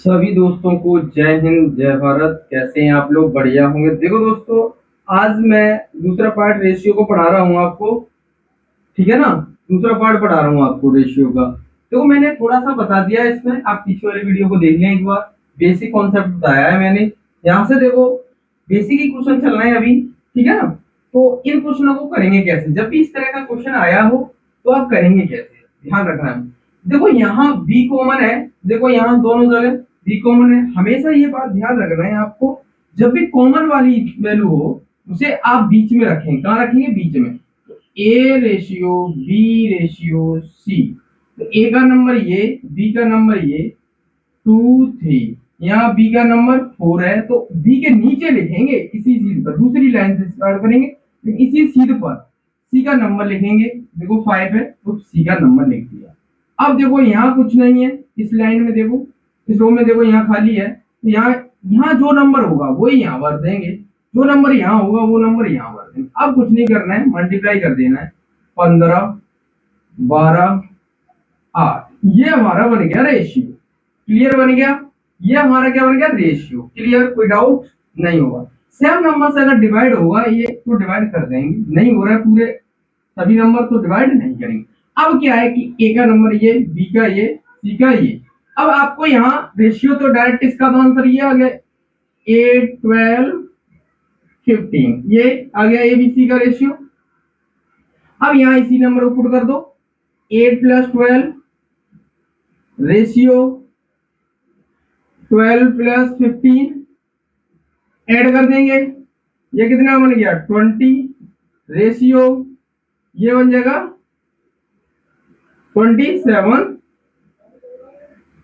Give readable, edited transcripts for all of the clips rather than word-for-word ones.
सभी दोस्तों को जय हिंद जय भारत। कैसे हैं आप लोग? बढ़िया होंगे। देखो दोस्तों, आज मैं दूसरा पार्ट रेशियो को पढ़ा रहा हूँ आपको। ठीक है ना? दूसरा पार्ट पढ़ा रहा हूँ आपको रेशियो का। देखो, मैंने थोड़ा सा बता दिया है इसमें, आप पीछे वाले वीडियो को देख लें एक बार। बेसिक कॉन्सेप्ट बताया है मैंने। यहाँ से देखो, बेसिक ही क्वेश्चन चल रहे हैं अभी। ठीक है ना? तो इन क्वेश्चनों को करेंगे कैसे? जब भी इस तरह का क्वेश्चन आया हो तो आप करेंगे कैसे, ध्यान रखना है। देखो, यहाँ बी कॉमन है। देखो, यहाँ दोनों जगह बी कॉमन है। हमेशा ये बात ध्यान रखना है आपको, जब भी कॉमन वाली वैल्यू हो उसे आप बीच में रखें। कहाँ रखेंगे? बीच में। A ratio B ratio C. तो ए का नंबर ये, बी का नंबर ये, 2 3। यहाँ बी का नंबर 4 है, तो बी के नीचे लिखेंगे इसी सीध पर, दूसरी लाइन से स्टार्ट करेंगे, लेकिन इसी सीध पर सी का नंबर लिखेंगे। देखो 5 है तो सी का नंबर लिख दिया। अब देखो, यहाँ कुछ नहीं है इस लाइन में। देखो इस रो में, देखो यहाँ खाली है, तो यहाँ यहाँ जो नंबर होगा वही यहाँ भर देंगे, जो नंबर यहाँ होगा वो नंबर यहाँ भर देंगे। अब कुछ नहीं करना है, मल्टीप्लाई कर देना है। 15 12 8, ये हमारा बन गया रेशियो। क्लियर? बन गया। ये हमारा क्या बन गया? रेशियो। क्लियर? कोई डाउट नहीं होगा। सेम नंबर से अगर डिवाइड होगा ये तो डिवाइड कर देंगे, नहीं हो रहा है पूरे सभी नंबर तो डिवाइड नहीं करेंगे। अब क्या है कि ए का नंबर ये, बी का ये, सी का ये। अब आपको यहाँ रेशियो तो डायरेक्ट इसका तो आंसर ये आ गया, 8 12 15, ये आ गया एबीसी का रेशियो। अब यहाँ इसी नंबर को पुट कर दो, 8 + 12 रेशियो 12 + 15 ऐड कर देंगे, ये कितना बन गया? 20 रेशियो ये बन जाएगा 27।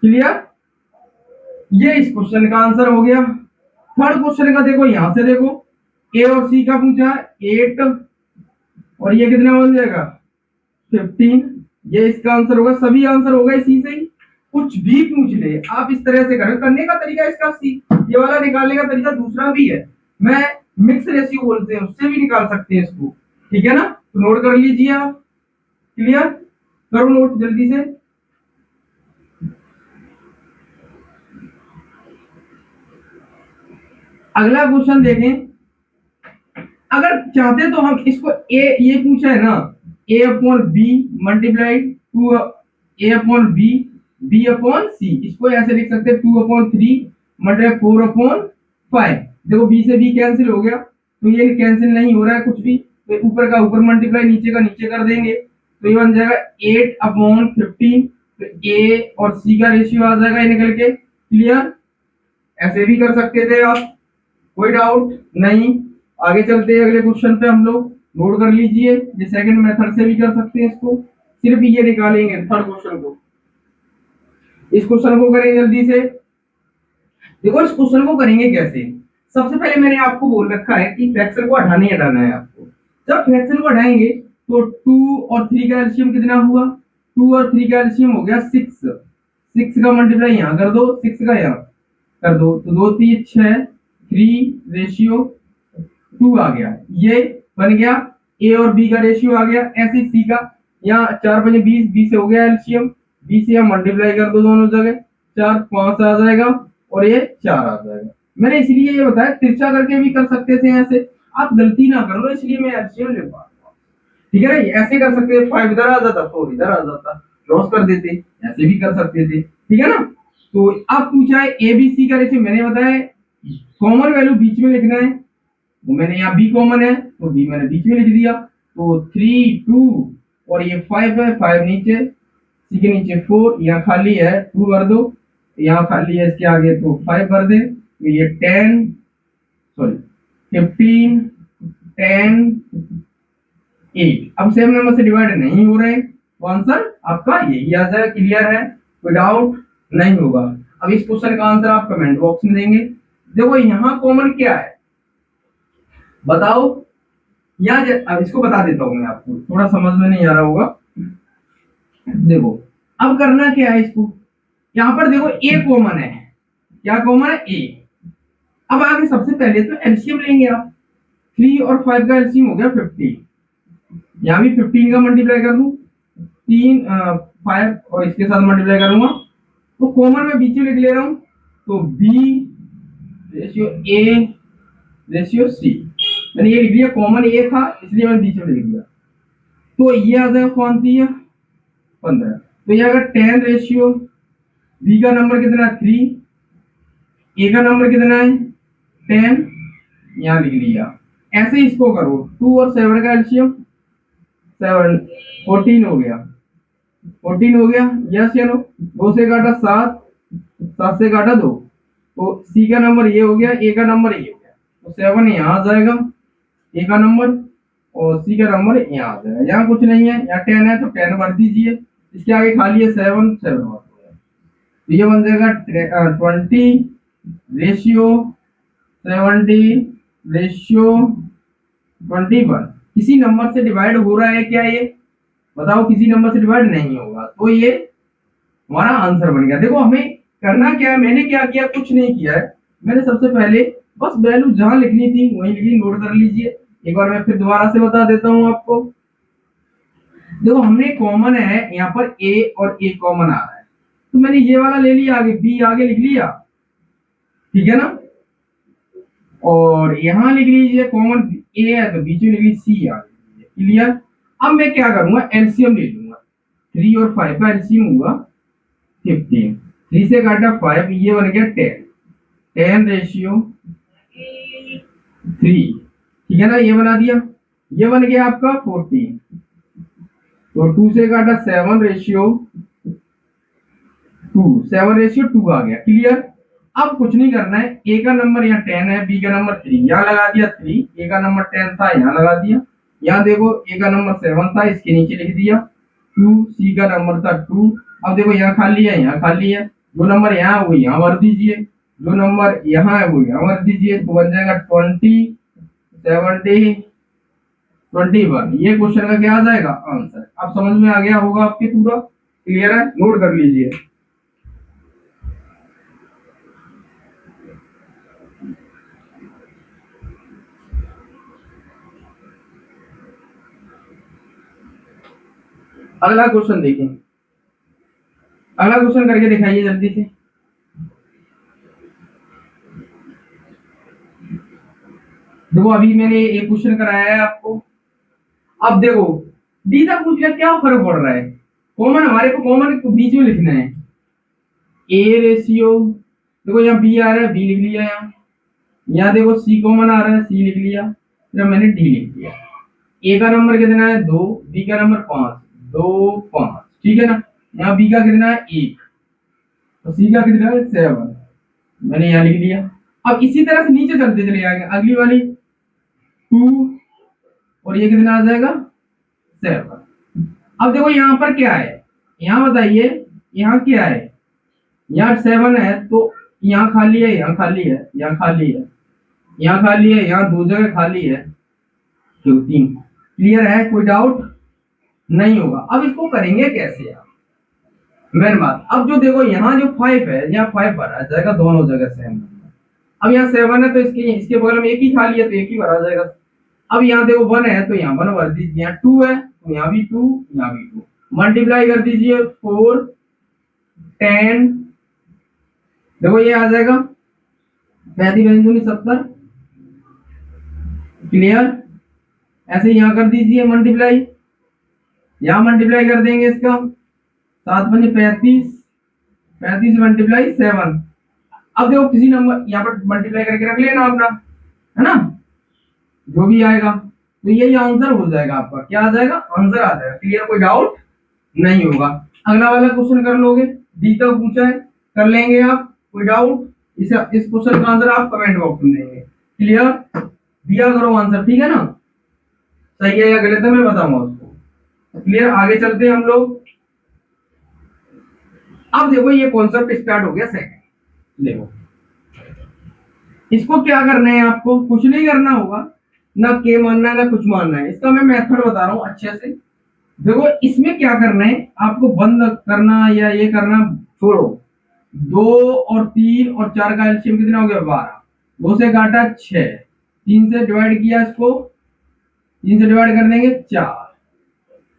क्लियर? ये इस क्वेश्चन का आंसर हो गया। थर्ड क्वेश्चन का देखो, यहां से देखो, ए और सी का पूछा है 8, और ये कितना बन जाएगा? 15। ये इसका आंसर होगा। सभी आंसर होगा इसी से ही। कुछ भी पूछ ले आप इस तरह से करें। करने का तरीका इसका सी, ये वाला निकालने का तरीका दूसरा भी है। मैं मिक्स रेशियो बोलते हैं, उससे भी निकाल सकते हैं इसको। ठीक है ना? तो नोट कर लीजिए आप। क्लियर? करो नोट जल्दी से। अगला क्वेश्चन देखें। अगर चाहते तो हम इसको ए, ये पूछा है ना, a/b multiplied to a/b b/c, इसको ऐसे लिख सकते हैं 2/3 मल्टीप्लाई 4/5। देखो b से b कैंसिल हो गया, तो ये कैंसिल नहीं हो रहा है कुछ भी, तो ऊपर का ऊपर मल्टीप्लाई, नीचे का नीचे कर देंगे, तो ये बन जाएगा 8/15। तो a और c का रेशियो आ जाएगा ये निकल के। क्लियर? ऐसे भी कर सकते थे आप, कोई डाउट नहीं। आगे चलते हैं अगले क्वेश्चन पे हम लोग। नोट कर लीजिए, ये सेकंड मेथड से भी कर सकते हैं इसको। सिर्फ ये निकालेंगे थर्ड क्वेश्चन को। इस क्वेश्चन को करें जल्दी से। देखो, इस क्वेश्चन को करेंगे कैसे? सबसे पहले मैंने आपको बोल रखा है कि फ्रैक्शन को हटाने हटाना है आपको। जब फ्रैक्शन को हटाएंगे तो 2 और 3 का एलसीएम कितना हुआ? 2 और 3 का एलसीएम हो गया 6। 6 का मल्टीप्लाई यहाँ कर दो, 6 का यहाँ कर दो, तो 2 3 6, 3 रेशियो 2 आ गया। ये बन गया ए और बी का रेशियो आ गया। ऐसे सी का, यहाँ 4 5 20, 20 से हो गया एलसीएम, 20 से यहाँ मल्टीप्लाई कर दो दोनों जगह, 4 5 आ जाएगा और ये 4 आ जाएगा। मैंने इसलिए ये बताया, तिरछा करके भी कर सकते थे ऐसे, आप गलती ना कर लो, इसलिए मैं एलसीएम ले पा। ठीक है ना? ऐसे कर सकते थे, 5 इधर आ जाता, 4 इधर आ जाता, क्रॉस कर देते, ऐसे भी कर सकते थे। ठीक है ना? तो अब पूछा है एबीसी का रेशियो, मैंने बताया कॉमन वैल्यू बीच में लिखना है, वो मैंने यहाँ बी कॉमन है तो बी मैंने बीच में लिख दिया। तो 3 2 और ये 5 है, 5 नीचे, सी के नीचे 4, यहाँ खाली है 2 भर दो, यहाँ खाली है इसके आगे तो 5 भर दे, तो ये 10 सॉरी 15 10 8। अब सेम नंबर से डिवाइड नहीं हो रहे, तो आंसर आपका यही आ जाएगा। क्लियर है? कोई डाउट नहीं होगा। अब इस क्वेश्चन का आंसर आप कमेंट बॉक्स में देंगे। देखो, यहाँ कॉमन क्या है बताओ? अब इसको बता देता हूँ मैं आपको, थोड़ा समझ में नहीं आ रहा होगा। देखो, अब करना क्या है इसको, यहाँ पर देखो ए कॉमन है। क्या कॉमन है? ए। अब आगे सबसे पहले तो एलसीएम लेंगे आप। 3 और 5 का एलसीएम हो गया 15, यहाँ भी 15 का मल्टीप्लाई कर दूं, 3 5 और इसके साथ मल्टीप्लाई करूंगा, तो कॉमन में बीच में लिख ले रहा हूँ तो B ratio A ratio C, मैंने ये लिख दिया, कॉमन ए था इसलिए मैंने बीच में लिख दिया। तो ये आ जाएगा क्वांटिटी है 15। तो ये अगर 10 रेशियो बी का नंबर कितना है 3, ए का नंबर कितना है 10, यहाँ लिख लिया। ऐसे ही इसको करो, 2 और 7 का एलसीएम 7, 14 हो गया, 14 हो गया, यस या नो। 2 से काटा 7, 7 से काटा 2, तो सी का नंबर ये हो गया, ए का नंबर ये हो गया, तो 7 यहाँ आ जाएगा ए का नंबर, और सी का नंबर यहाँ आ जाएगा। यहाँ कुछ नहीं है, यहाँ 10 है तो 10 भर दीजिए, इसके आगे खाली है 7, 7 भर दो। तो ये बन जाएगा 20 रेशियो 70 रेशियो 21। किसी नंबर से डिवाइड हो रहा है क्या ये बताओ? किसी नंबर से डिवाइड नहीं होगा, तो ये हमारा आंसर बन गया। देखो हमें करना क्या है, मैंने क्या किया, कुछ नहीं किया है। मैंने सबसे पहले बस वैल्यू जहां लिखनी थी वहीं लिखनी, नोट कर लीजिए। एक बार मैं फिर दोबारा से बता देता हूं आपको। देखो हमने कॉमन है यहाँ पर ए, और ए कॉमन आ रहा है, तो मैंने ये वाला ले लिया, आगे बी आगे लिख लिया, ठीक है ना। और यहाँ लिख लीजिए कॉमन ए है तो बीच में लिख लीजिए सी आगे, क्लियर। अब मैं क्या करूंगा, एलसीएम ले लूंगा। 3 और 5 का एलसीएम हुआ 15, 3 से काटा 5, ये बन गया 10, 10 रेशियो 3, ठीक है ना, ये बना दिया। ये बन गया आपका 14, तो 2 से काटा 7 रेशियो 2, 7 रेशियो 2 आ गया, क्लियर। अब कुछ नहीं करना है, ए का नंबर यहाँ 10 है, बी का नंबर 3, यहाँ लगा दिया 3, ए का नंबर 10 था यहाँ लगा दिया। यहाँ देखो ए का नंबर 7 था, इसके नीचे लिख दिया 2, सी का नंबर था 2। अब देखो यहाँ खाली है, यहाँ खाली है, जो नंबर यहाँ वो यहाँ भर दीजिए, जो नंबर यहाँ है वो यहाँ भर दीजिए, तो बन जाएगा 20, 70, 21। ये क्वेश्चन का क्या आ जाएगा आंसर। अब समझ में आ गया होगा आपके, पूरा क्लियर है, नोट कर लीजिए। अगला क्वेश्चन देखें, अगला क्वेश्चन करके दिखाइए जल्दी से। देखो अभी मैंने एक क्वेश्चन कराया है आपको, अब देखो डी तक पूछ लिया, क्या फर्क पड़ रहा है। कॉमन हमारे को कॉमन को बीच में लिखना है, ए रेशियो, देखो यहाँ बी आ रहा है, बी लिख लिया, यहाँ देखो सी कॉमन आ रहा है, सी लिख लिया, फिर मैंने डी लिख दिया। ए का नंबर कितना है 2, बी का नंबर 5, 2 5, ठीक है ना। यहाँ बी का कितना है 1, तो सी का कितना है 7, मैंने यहाँ लिख लिया। अब इसी तरह से नीचे चलते चले जाएंगे, अगली वाली 2, और ये कितना आ जाएगा 7। अब देखो यहाँ पर क्या है, यहाँ बताइए, यहाँ क्या है, यहाँ 7 है तो यहाँ खाली है, यहाँ खाली है, यहाँ खाली है, यहाँ खाली है, यहाँ 2 जगह खाली है, क्यों 3, क्लियर है, कोई डाउट नहीं होगा। अब इसको करेंगे कैसे आप, मेन बात। अब जो देखो यहाँ जो 5 है, यहाँ 5 भरा जाएगा दोनों जगह सेम। अब यहाँ 7 है तो इसके इसके बगल में एक ही खाली है तो एक ही भरा जाएगा। अब यहाँ देखो 1 है तो यहाँ 1 भर दीजिए, यहाँ 2 है तो यहाँ भी 2, यहाँ भी 2, मल्टीप्लाई कर दीजिए 4, 10, देखो ये आ जाएगा 35 70, क्लियर। ऐसे यहाँ कर दीजिए मल्टीप्लाई, यहाँ मल्टीप्लाई कर देंगे इसका 7 पंजे 35, 35 मल्टीप्लाई 7। अब देखो किसी नंबर यहाँ पर मल्टीप्लाई करके रख लेना अपना, है ना, जो भी आएगा तो यही आंसर हो जाएगा आपका, क्या आ जाएगा आंसर आ जाएगा, क्लियर, कोई डाउट नहीं होगा। अगला वाला क्वेश्चन कर लोगे, डी तक पूछा है, कर लेंगे आप, कोई डाउट। इस क्वेश्चन का आंसर आप कमेंट बॉक्स में देंगे, क्लियर, दिया करो आंसर, ठीक है ना, सही है या गलत है मैं बताऊंगा उसको, क्लियर। आगे चलते हैं हम लोग। अब देखो ये कॉन्सेप्ट स्टार्ट हो गया सेकंड, देखो इसको क्या करना है, आपको कुछ नहीं करना होगा, ना के मानना है ना कुछ मानना है, इसका मैं मेथड बता रहा हूँ अच्छे से। देखो इसमें क्या करना है, आपको बंद करना या ये करना छोड़ो। 2 और 3 और 4 का एलसीएम कितना हो गया 12, 2 से काटा 6, 3 से डिवाइड किया इसको, 3 से डिवाइड कर देंगे 4,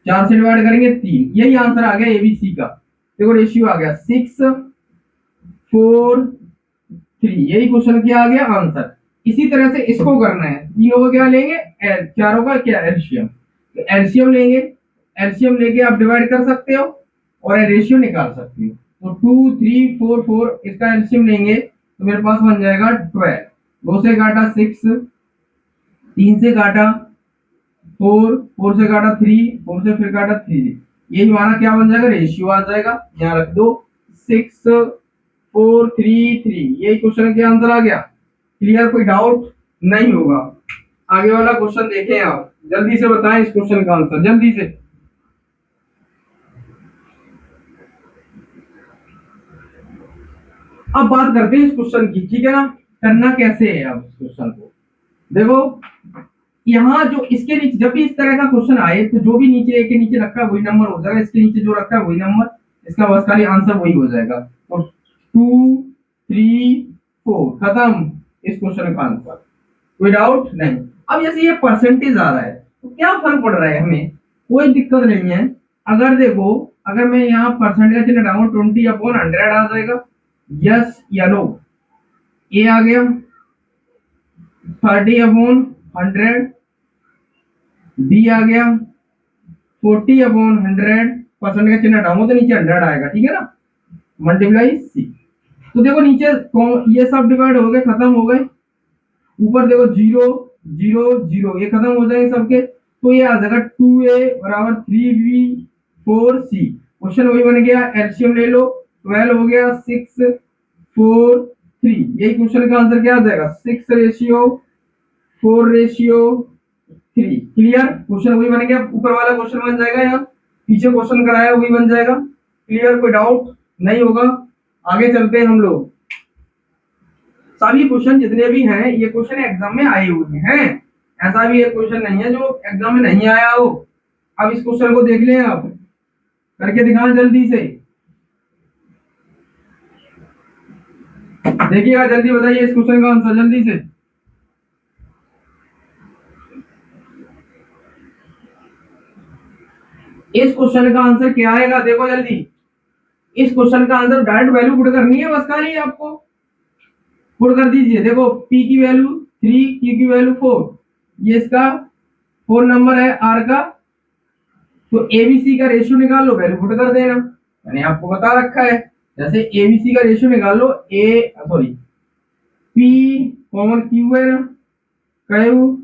4 से डिवाइड करेंगे 3, यही आंसर आ गया एबीसी का। देखो रेशियो आ गया 6, 4, 3। यही क्वेश्चन क्या आ गया आंसर। इसी तरह से इसको करना है, तीनों को क्या लेंगे, चारों का क्या एलसीएम, तो एलसीएम लेंगे, एलसीएम लेके आप डिवाइड कर सकते हो और रेशियो निकाल सकते हो। तो 2 3 4 4 इसका एलसीएम लेंगे तो मेरे पास बन जाएगा 12। 2 से काटा 6, 3 से काटा 4, 4 से काटा 3, 4 से फिर काटा 3, यही हमारा क्या बन जाएगा, रेशियो आ जाएगा। यहाँ रख दो 6 4 3 3, यही क्वेश्चन के आंसर आ गया। क्लियर, कोई डाउट नहीं होगा। आगे वाला क्वेश्चन देखें, आप जल्दी से बताएं इस क्वेश्चन का आंसर जल्दी से। अब बात करते हैं इस क्वेश्चन की, ठीक है ना, करना कैसे है। अब इस क्वेश्चन को देखो, यहाँ जो इसके नीचे जब भी इस तरह का क्वेश्चन आए तो जो भी नीचे ए के नीचे रखा है वही नंबर हो जाएगा, इसके नीचे जो रखा है वही नंबर, इसका बस खाली आंसर वही हो जाएगा। तो 2 3 4 खत्म इस क्वेश्चन का आंसर, कोई डाउट नहीं। अब जैसे ये परसेंटेज आ रहा है तो क्या फर्क पड़ रहा है, हमें कोई दिक्कत नहीं है। अगर देखो, अगर मैं यहाँ परसेंटेज का चिन्ह डालूं 20/100 आ जाएगा, यस या नो, ए आ गया। 30/100 बी आ गया। 40/100 परसेंट का चिन्ह हटाऊंगा तो नीचे 100 आएगा, ठीक है ना, मल्टीप्लाई सी। तो देखो नीचे ये सब डिवाइड हो गए, खत्म हो गए। ऊपर देखो 0 0 0, ये खत्म हो जाएंगे सबके, तो ये आ जाएगा 2a बराबर 3b 4c। क्वेश्चन वही बन गया, एलसीएम ले लो, 12 हो गया 6 4 3, यही क्वेश्चन का आंसर क्या आ जाएगा, 6:4:3। क्लियर, क्वेश्चन वही बन गया, ऊपर वाला क्वेश्चन बन जाएगा, यहाँ पीछे क्वेश्चन कराया वही बन जाएगा। क्लियर, कोई डाउट नहीं होगा। आगे चलते हैं हम लोग। सभी क्वेश्चन जितने भी हैं ये क्वेश्चन एग्जाम में आए हुए हैं, ऐसा भी एक क्वेश्चन नहीं है जो एग्जाम में नहीं आया हो। अब इस क्वेश्चन को देख लें, आप करके दिखाएं जल्दी से, देखिएगा जल्दी, बताइए इस क्वेश्चन का आंसर जल्दी से। इस क्वेश्चन का आंसर क्या आएगा, देखो जल्दी। इस क्वेश्चन का आंसर डायरेक्ट वैल्यू पुट करनी है, बस खाली आपको पुट कर दीजिए। देखो p की वैल्यू 3, q की वैल्यू 4, ये इसका 4 नंबर है r का, तो एबीसी का रेशियो निकाल लो, वैल्यू पुट कर देना, मैंने आपको बता रखा है। जैसे एबीसी का रेशियो निकाल लो, p कॉमन q है ना, क्यू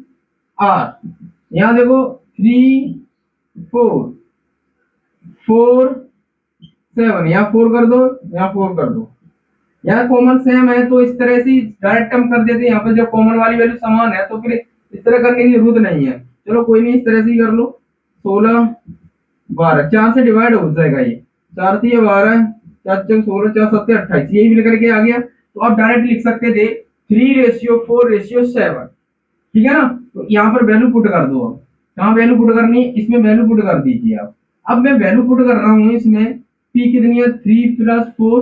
r, यहाँ देखो 3 4 4 7, यहाँ 4 कर दो, यहाँ 4 कर दो, यहाँ कॉमन सेम है तो इस तरह से डायरेक्ट हम कर देते हैं। यहाँ पर जब कॉमन वाली वैल्यू समान है तो फिर इस तरह करने की जरूरत नहीं है, चलो कोई नहीं, इस तरह से ही कर लो। 16 12, 4 से डिवाइड हो जाएगा, ये 4 से 12, 4 से 16, 4 7 28, यही मिल करके आ गया। तो आप डायरेक्ट लिख सकते थे 3:4:7, ठीक है ना। तो यहाँ पर वैल्यू पुट कर दो, अब कहाँ वैल्यू पुट करनी है, इसमें वैल्यू पुट कर दीजिए आप। अब मैं वैल्यू पुट कर रहा हूँ इसमें, p कितनी है 3 + 4,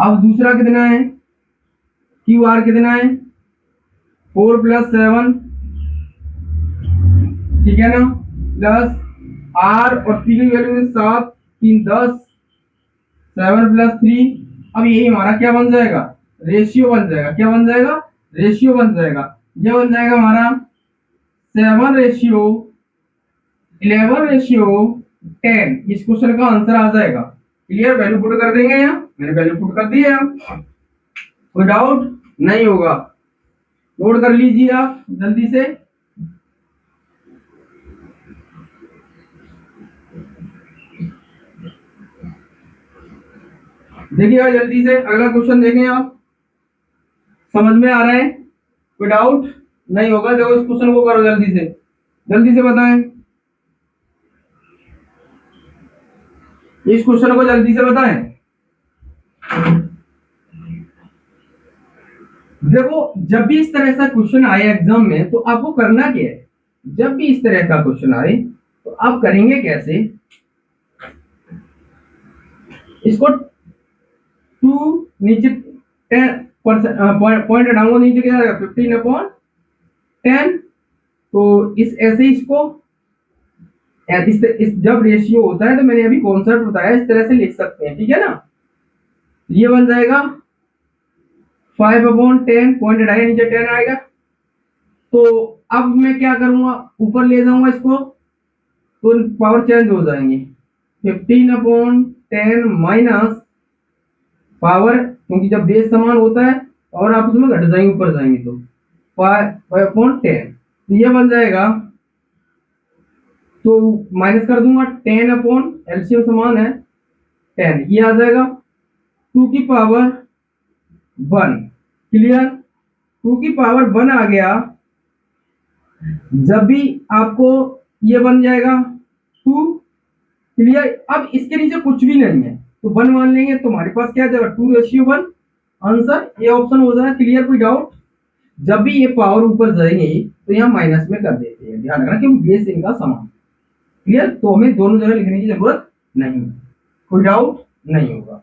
अब दूसरा कितना है, क्यू आर कितना है 4 + 7, ठीक है ना, प्लस आर और पी की वैल्यू 7 3 10, 7 + 3। अब यही हमारा क्या बन जाएगा, रेशियो बन जाएगा, क्या बन जाएगा, रेशियो बन जाएगा। ये बन जाएगा हमारा 7:11:10, इस क्वेश्चन का आंसर आ जाएगा। क्लियर, वैल्यू पुट कर देंगे, यहाँ मैंने वैल्यू पुट कर दी है, कोई डाउट नहीं होगा। नोट कर लीजिए आप जल्दी से। देखिएगा जल्दी से, अगला क्वेश्चन देखें आप, समझ में आ रहा है, कोई डाउट नहीं होगा। देखो इस क्वेश्चन को करो जल्दी से बताएं, इस क्वेश्चन को जल्दी से बताएं। देखो जब भी इस तरह का क्वेश्चन आए एग्जाम में तो आपको करना क्या है, जब भी इस तरह का क्वेश्चन आए तो आप करेंगे कैसे, इसको 2 नीचे 10 पॉइंट हटाऊंगा, नीचे क्या आएगा 15/10। तो इस ऐसे इसको जब रेशियो होता है तो मैंने अभी कॉन्सेप्ट बताया, इस तरह से लिख सकते हैं, ठीक है ना। ये बन जाएगा 5/10, पॉइंट हटाएगा नीचे 10 आएगा। तो अब मैं क्या करूंगा, ऊपर ले जाऊंगा इसको तो पावर चेंज हो जाएंगे। 15/10 माइनस पावर, क्योंकि जब बेस समान होता है और आप उसमें घट जाएंगे ऊपर जाएंगे तो 5/10, तो ये बन जाएगा। तो माइनस कर दूंगा 10 एलसीएम समान है 10, ये आ जाएगा 2 की पावर 1। क्लियर, 2 की पावर 1 आ गया। जब भी आपको ये बन जाएगा 2। क्लियर, अब इसके नीचे कुछ भी नहीं है तो 1 मान लेंगे, तो हमारे पास क्या आ जाएगा 2:1। आंसर ये ऑप्शन हो जाएगा। क्लियर, कोई डाउट? जब भी ये पावर ऊपर जाएंगे तो यहाँ माइनस में कर देते हैं, ध्यान रखना क्योंकि बेस इनका समान। क्लियर, तो हमें दोनों जगह लिखने की जरूरत नहीं, कोई डाउट नहीं होगा।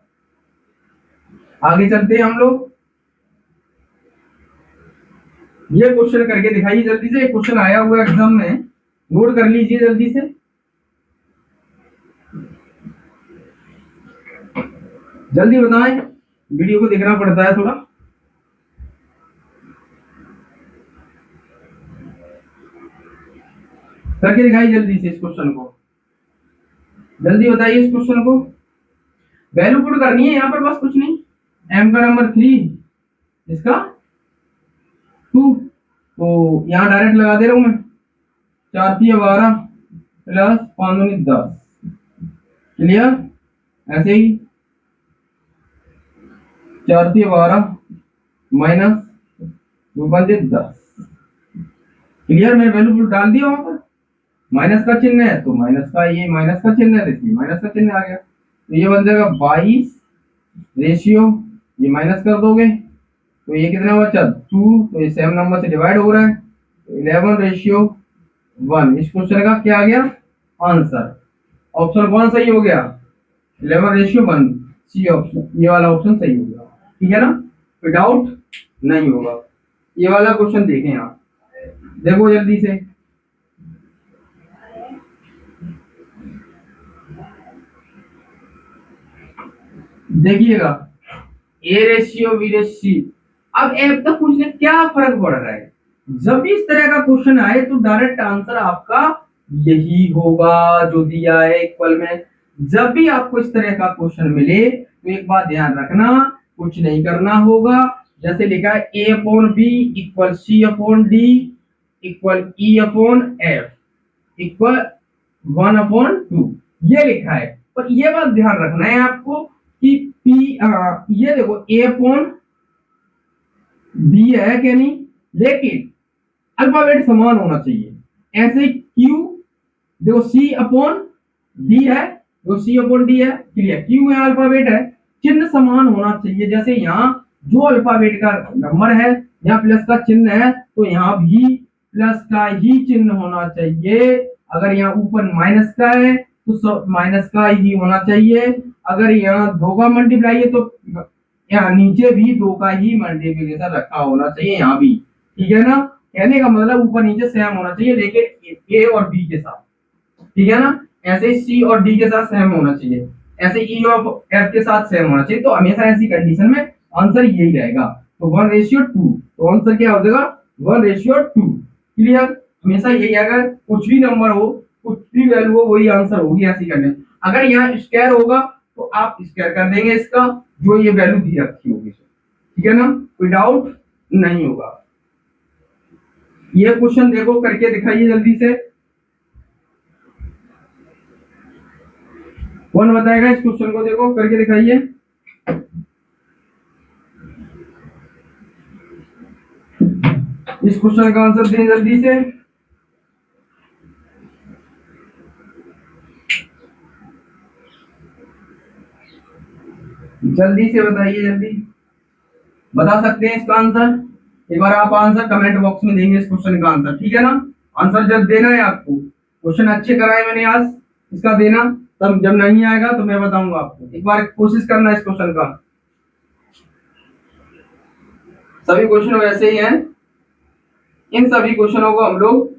आगे चलते हैं हम लोग। ये क्वेश्चन करके दिखाइए जल्दी से, क्वेश्चन आया हुआ एग्जाम में, नोट कर लीजिए जल्दी से, जल्दी बताएं, वीडियो को देखना पड़ता है थोड़ा। करके दिखाइए जल्दी से इस क्वेश्चन को, जल्दी बताइए इस क्वेश्चन को। वैल्यू पुट करनी है यहाँ पर, बस कुछ नहीं। m का नंबर 3, इसका 2, तो यहाँ डायरेक्ट लगा दे रहा हूं मैं। 4×3=12 प्लस 5×10। क्लियर, ऐसे ही 4×3=12 माइनस 2×10। क्लियर, मैंने वैल्यू पुट डाल दिया वहां पर। माइनस का चिन्ह है तो माइनस का, ये माइनस का चिन्ह है देखिए माइनस का चिन्ह आ गया, तो ये बन जाएगा 22 रेशियो, ये माइनस कर दोगे तो ये कितना बचा 2, तो ये सेम नंबर से डिवाइड हो रहा है, तो 11:1। इस क्वेश्चन का क्या आ गया आंसर, ऑप्शन कौन सही हो गया 11:1, सी ऑप्शन, ये वाला ऑप्शन सही हो गया। ठीक है ना, कोई डाउट नहीं होगा। ये वाला क्वेश्चन देखें आप, देखो जल्दी से, देखिएगा A:B:C। अब अब तक पूछने क्या फर्क पड़ रहा है, जब भी इस तरह का क्वेश्चन आए तो डायरेक्ट आंसर आपका यही होगा जो दिया है इक्वल में। जब भी आपको इस तरह का क्वेश्चन मिले तो एक बात ध्यान रखना, कुछ नहीं करना होगा। जैसे लिखा है A/B equal C/D equal E/F equal 1/2, ये लिखा है। पर ये बात ध्यान रखना है आपको कि ये देखो A/B है क्या नहीं, लेकिन अल्फाबेट समान होना चाहिए। ऐसे Q देखो C/D है, देखो C/D है, क्लियर, Q है अल्फाबेट है, चिन्ह समान होना चाहिए। जैसे यहाँ जो अल्फाबेट का नंबर है यहाँ प्लस का चिन्ह है तो यहाँ भी प्लस का ही चिन्ह होना चाहिए। अगर यहाँ ऊपर माइनस का है तो माइनस का ही होना चाहिए। अगर यहाँ 2 का मल्टीप्लाई है तो यहाँ नीचे भी 2 का ही मल्टीप्लिकेशन रखा होना चाहिए यहाँ भी। ठीक है ना, कहने का मतलब ऊपर नीचे सेम होना चाहिए, लेकिन ए और बी के साथ। ठीक है ना, ऐसे ही सी और डी के साथ सेम होना चाहिए, ऐसे ई और एफ के साथ सेम होना चाहिए। तो हमेशा ऐसी कंडीशन में आंसर यही रहेगा। तो 1:2, तो आंसर क्या हो जाएगा 1:2। क्लियर, हमेशा यही, अगर कुछ भी नंबर हो कुछ भी वैल्यू हो वही आंसर होगी ऐसी कंडीशन। अगर यहाँ स्क्वायर होगा तो आप स्क्वायर कर देंगे इसका जो ये वैल्यू दी रखी होगी। ठीक है ना, कोई डाउट नहीं होगा। ये क्वेश्चन देखो करके दिखाइए जल्दी से, कौन बताएगा इस क्वेश्चन को, देखो करके दिखाइए। इस क्वेश्चन का आंसर दें जल्दी से, जल्दी से बताइए, जल्दी बता सकते हैं इसका आंसर। एक बार आप आंसर कमेंट बॉक्स में देंगे इस क्वेश्चन का आंसर। ठीक है ना, आंसर जब देना है आपको, क्वेश्चन अच्छे कराए मैंने आज, इसका देना, तब जब नहीं आएगा तो मैं बताऊंगा आपको। एक बार कोशिश करना इस क्वेश्चन का, सभी क्वेश्चन वैसे ही हैं, इन सभी क्वेश्चनों को हम लोग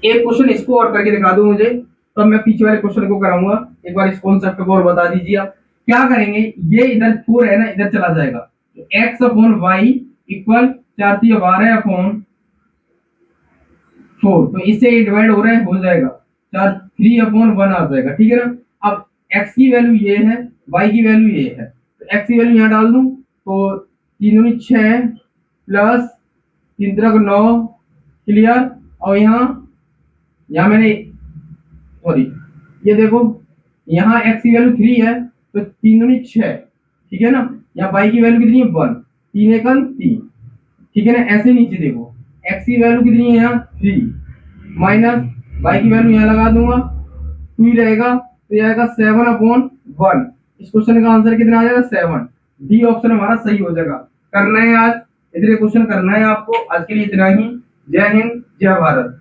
एक क्वेश्चन इसको और करके दिखा दो मुझे, तब मैं पीछे वाले क्वेश्चन को कराऊंगा। एक बार इस कॉन्सेप्ट को और बता दीजिए आप। क्या करेंगे, ये इधर 4 है ना, इधर चला जाएगा, तो एक्स अपॉन वाई इक्वल 4 तो इससे ये डिवाइड हो रहा है, हो जाएगा 3/1 आ जाएगा, ठीक है ना। अब x की वैल्यू ये है, y की वैल्यू ये है, तो x की वैल्यू यहाँ डाल दूं तो 3 दूनी 6 प्लस 3 3 9, क्लियर। और यहाँ मैंने, सॉरी, ये देखो यहाँ x की वैल्यू 3 है, तो 3 दूनी 6, ठीक है ना। यहाँ y की वैल्यू कितनी है 1, 3 1 3, ठीक है ना। ऐसे नीचे देखो x की वैल्यू कितनी है यहाँ 3 माइनस y की वैल्यू यहाँ लगा दूंगा 2 ही रहेगा, तो ये आएगा 7/1। इस क्वेश्चन का आंसर कितना आ जाएगा 7। डी ऑप्शन हमारा सही हो जाएगा। करना है आज इतने क्वेश्चन करना है आपको। आज के लिए इतना ही। जय हिंद, जय भारत।